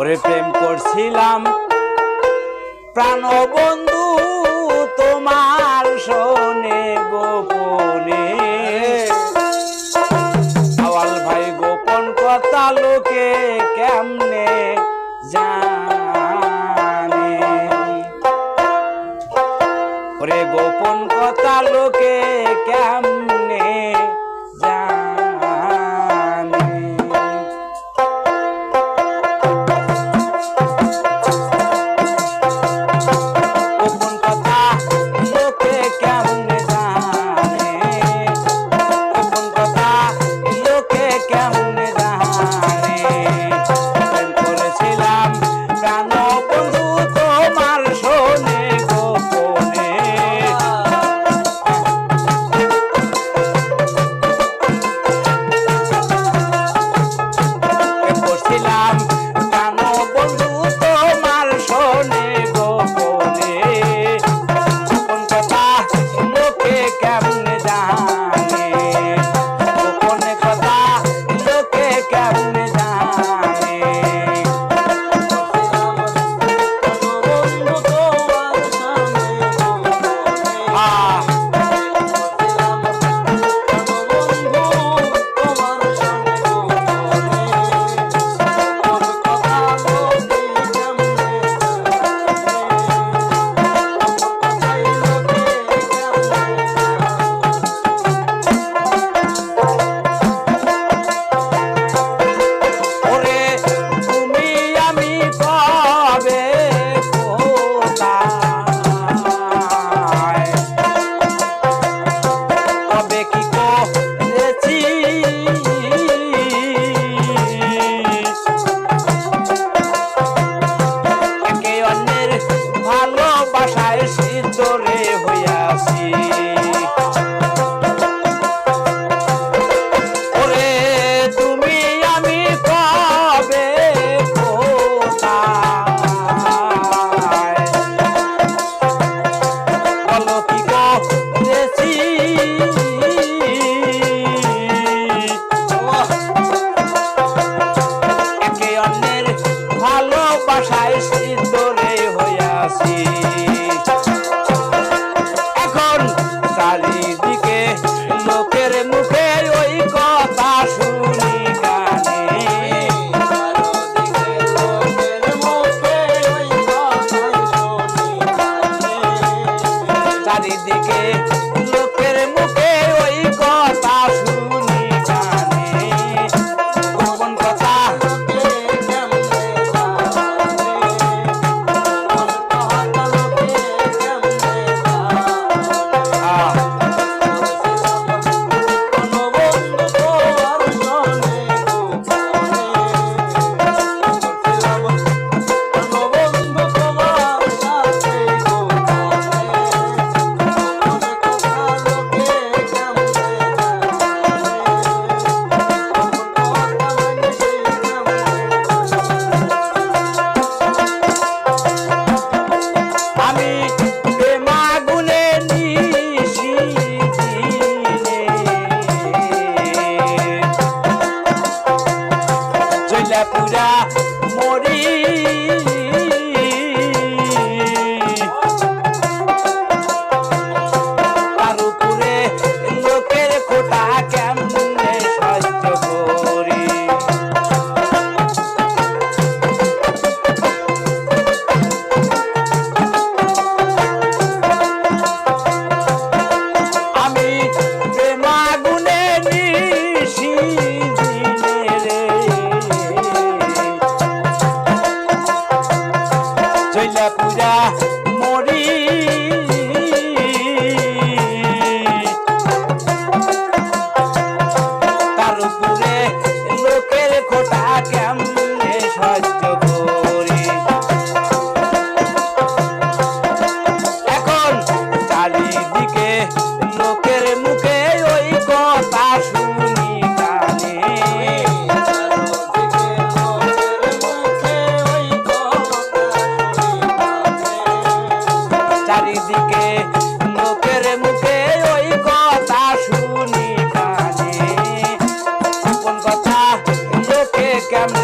ওরে প্রেম করছিলাম প্রাণ বন্ধু তোমার শোনে গোপনে, আওয়াল ভাই গোপন কথা লোকে কেমনে জানে, ওরে গোপন কথা লোকে কেমনে জানে। গোপন কথা লোকে কেমনে জানে, গোপন কথা লোকে কেমনে জানে। প্রেম করেছিলাম প্রাণ বন্ধু তোমার শোনে গোপনে, প্রেম করছিলাম প্রাণ বন্ধু তোমার শোনে গোপনে, গোপন কথা লোকে কেমনে জানে, গোপন কথা লোকে কেমনে জানে। ওরে তুমি আমি কবে কোথায়, কবে কি করেছি, একে অন্যের ভালোবাসায় সিদ্ধরে হইয়াছি। ওরে তুমি আমি কবে কোথায়, বলো কি করেছি, একে অন্যের ভালোবাসায় সিদ্ধরে হইয়াছি। এখন চারিদিকে লোকের মুখে ওই কথা শুনি কানে, চারিদিকে লোকের মুখে ওই কথা শুনি কানে, গোপন কথা আমি প্রেমাগুনে নিশি দিনে চইলা পুরা মরি, তার উপরে লোকের খোটা কেমনে সহ্য করি। আমি প্রেমাগুনে নিশি দিনে রে চইলা পুরা মরি, তার উপরে লোকের খোটা কেমনে সহ্য করি। এখন চারিদিকে লোকের মুখে ওই কথা শুনি কানে, চারিদিকে লোকের মুখে ওই কথা শুনি কানে, গোপন কথা লোকে কেমনে